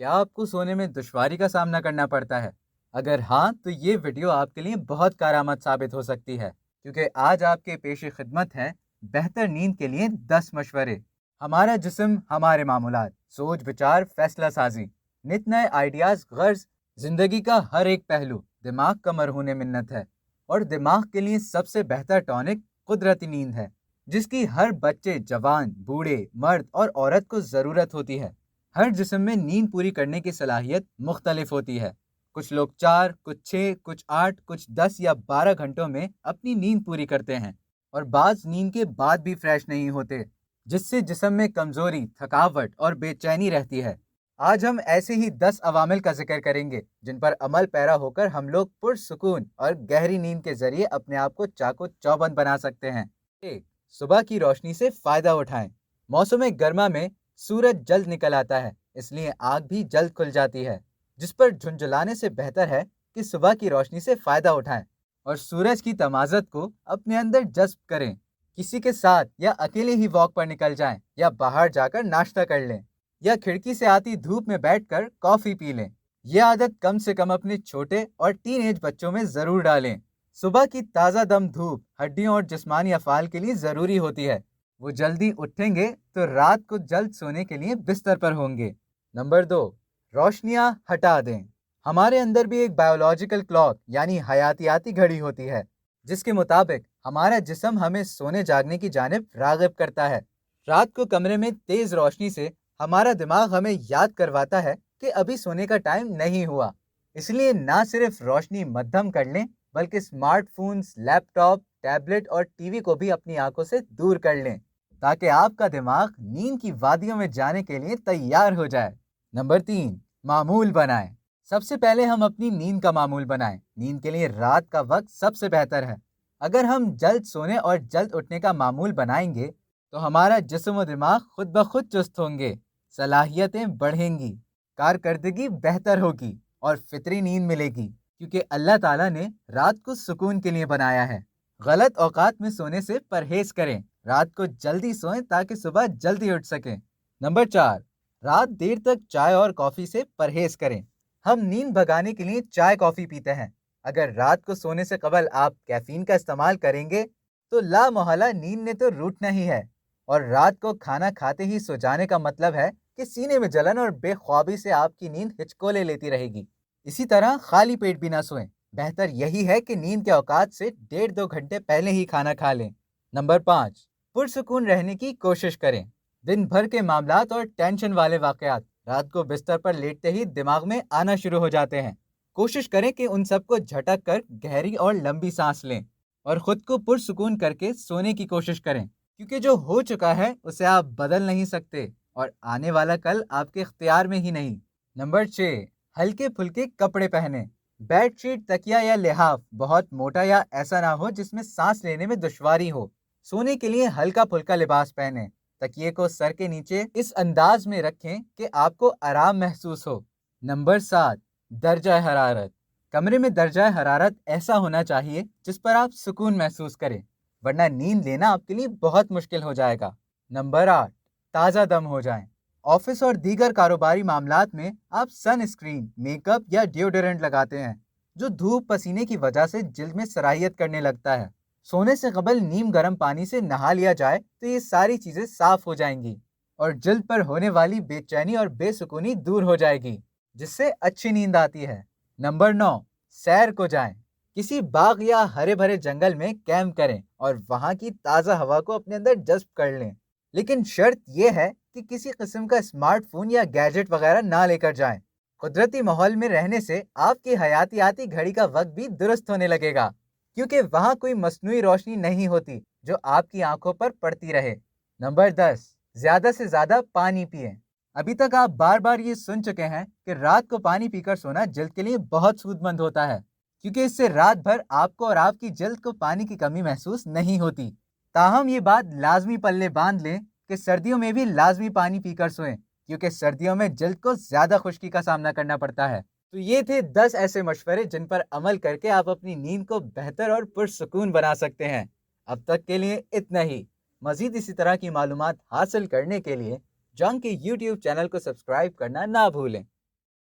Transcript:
क्या आपको सोने में दुश्वारी का सामना करना पड़ता है? अगर हाँ, तो ये वीडियो आपके लिए बहुत कारआमद साबित हो सकती है, क्योंकि आज आपके पेशे खिदमत है बेहतर नींद के लिए 10 मशवरे। हमारा जिस्म, हमारे मामूलात, सोच विचार फैसला साजी, नित नए आइडियाज गर्ज, जिंदगी का हर एक पहलू दिमाग का मरहून मिन्नत है। और दिमाग के लिए सबसे बेहतर टॉनिक कुदरती नींद है, जिसकी हर बच्चे, जवान, बूढ़े, मर्द और औरत को ज़रूरत होती है। हर जिस्म में नींद पूरी करने की सलाहियत मुख्तलिफ होती है। कुछ लोग 4, कुछ 6, कुछ 8, कुछ 10 या 12 घंटों में अपनी नींद पूरी करते हैं, और बाज नींद के बाद भी फ्रेश नहीं होते, जिससे जिस्म में कमजोरी, थकावट और बेचैनी रहती है। आज हम ऐसे ही 10 अवामिल का जिक्र करेंगे जिन पर अमल पैरा होकर हम लोग पुरसुकून और गहरी नींद के जरिए अपने आप को चाको चौबंद बना सकते हैं। 1. सुबह की रोशनी से फायदा उठाएं। मौसम गर्मा में सूरज जल्द निकल आता है, इसलिए आँख भी जल्द खुल जाती है, जिस पर झुंझलाने से बेहतर है कि सुबह की रोशनी से फायदा उठाएं और सूरज की तमाज़त को अपने अंदर जज्ब करें। किसी के साथ या अकेले ही वॉक पर निकल जाएं, या बाहर जाकर नाश्ता कर लें, या खिड़की से आती धूप में बैठकर कॉफी पी लें। यह आदत कम से कम अपने छोटे और टीन एज बच्चों में जरूर डालें। सुबह की ताज़ा दम धूप हड्डियों और जिस्मानी अफ़ाल के लिए ज़रूरी होती है। वो जल्दी उठेंगे तो रात को जल्द सोने के लिए बिस्तर पर होंगे। नंबर 2, रोशनियां हटा दें। हमारे अंदर भी एक बायोलॉजिकल क्लॉक यानी हयातियाती घड़ी होती है, जिसके मुताबिक हमारा जिस्म हमें सोने जागने की जानिब राग़िब करता है। रात को कमरे में तेज रोशनी से हमारा दिमाग हमें याद करवाता है कि अभी सोने का टाइम नहीं हुआ। इसलिए ना सिर्फ रोशनी मध्यम कर लें, बल्कि स्मार्टफोन्स, लैपटॉप, टैबलेट और टीवी को भी अपनी आंखों से दूर कर लें, ताकि आपका दिमाग नींद की वादियों में जाने के लिए तैयार हो जाए। नंबर 3, मामूल बनाएं। सबसे पहले हम अपनी नींद का मामूल बनाएं। नींद के लिए रात का वक्त सबसे बेहतर है। अगर हम जल्द सोने और जल्द उठने का मामूल बनाएंगे, तो हमारा जिस्म और दिमाग खुद ब खुद चुस्त होंगे, सलाहियतें बढ़ेंगी, कारकर्दगी बेहतर होगी और फितरी नींद मिलेगी, क्योंकि अल्लाह ताला ने रात को सुकून के लिए बनाया है। गलत औकात में सोने से परहेज करें। रात को जल्दी सोएं ताकि सुबह जल्दी उठ सकें। नंबर 4, रात देर तक चाय और कॉफ़ी से परहेज करें। हम नींद भगाने के लिए चाय कॉफ़ी पीते हैं। अगर रात को सोने से कबल आप कैफीन का इस्तेमाल करेंगे, तो ला मोहल्ला नींद ने तो रूठना ही है। और रात को खाना खाते ही सो जाने का मतलब है कि सीने में जलन और बेख्वाबी से आपकी नींद हिचकोले लेती रहेगी। इसी तरह खाली पेट भी ना सोएं। बेहतर यही है कि नींद के औकात से 1.5-2 घंटे पहले ही खाना खा लें। नंबर 5, पुरसुकून रहने की कोशिश करें। दिन भर के मामलात और टेंशन वाले वाकयात रात को बिस्तर पर लेटते ही दिमाग में आना शुरू हो जाते हैं। कोशिश करें कि उन सबको झटक कर गहरी और लंबी सांस लें और खुद को पुरसुकून करके सोने की कोशिश करें, क्योंकि जो हो चुका है उसे आप बदल नहीं सकते, और आने वाला कल आपके इख्तियार में ही नहीं। नंबर 6, हल्के फुल्के कपड़े पहने। बेडशीट, तकिया या लिहाफ बहुत मोटा या ऐसा ना हो जिसमें सांस लेने में दुश्वारी हो। सोने के लिए हल्का फुल्का लिबास पहने। तकिए को सर के नीचे इस अंदाज में रखें कि आपको आराम महसूस हो। नंबर 7, दर्जा हरारत। कमरे में दर्जा हरारत ऐसा होना चाहिए जिस पर आप सुकून महसूस करें, वरना नींद लेना आपके लिए बहुत मुश्किल हो जाएगा। नंबर 8, ताज़ा दम हो जाएं। ऑफिस और दीगर कारोबारी मामलात में आप सन स्क्रीन, मेकअप या डिओडोरेंट लगाते हैं, जो धूप पसीने की वजह से जिल्द में सराहियत करने लगता है। सोने से कबल नीम गर्म पानी से नहा लिया जाए तो ये सारी चीज़ें साफ हो जाएंगी और जिल्द पर होने वाली बेचैनी और बेसुकूनी दूर हो जाएगी, जिससे अच्छी नींद आती है। नंबर 9, सैर को जाएं। किसी बाग या हरे भरे जंगल में कैंप करें और वहाँ की ताज़ा हवा को अपने अंदर जज्ब कर लें। लेकिन शर्त यह है कि किसी किस्म का स्मार्टफोन या गैजेट वगैरह ना लेकर जाएं। कुदरती माहौल में रहने से आपकी हयातियाती घड़ी का वक्त भी दुरुस्त होने लगेगा, क्योंकि वहाँ कोई मस्नूई रोशनी नहीं होती जो आपकी आंखों पर पड़ती रहे। नंबर 10, ज्यादा से ज्यादा पानी पिएं। अभी तक आप बार बार ये सुन चुके हैं कि रात को पानी पीकर सोना जल्द के लिए बहुत सूदमंद होता है, क्योंकि इससे रात भर आपको और आपकी जल्द को पानी की कमी महसूस नहीं होती। ताहम ये बात लाजमी पल्ले बांध लें कि सर्दियों में भी लाजमी पानी पीकर सोएं, क्योंकि सर्दियों में जल्द को ज्यादा खुश्की का सामना करना पड़ता है। तो ये थे 10 ऐसे मशवरे जिन पर अमल करके आप अपनी नींद को बेहतर और पुरसुकून बना सकते हैं। अब तक के लिए इतना ही। मजीद इसी तरह की मालूमात हासिल करने के लिए जंग के YouTube चैनल को सब्सक्राइब करना ना भूलें।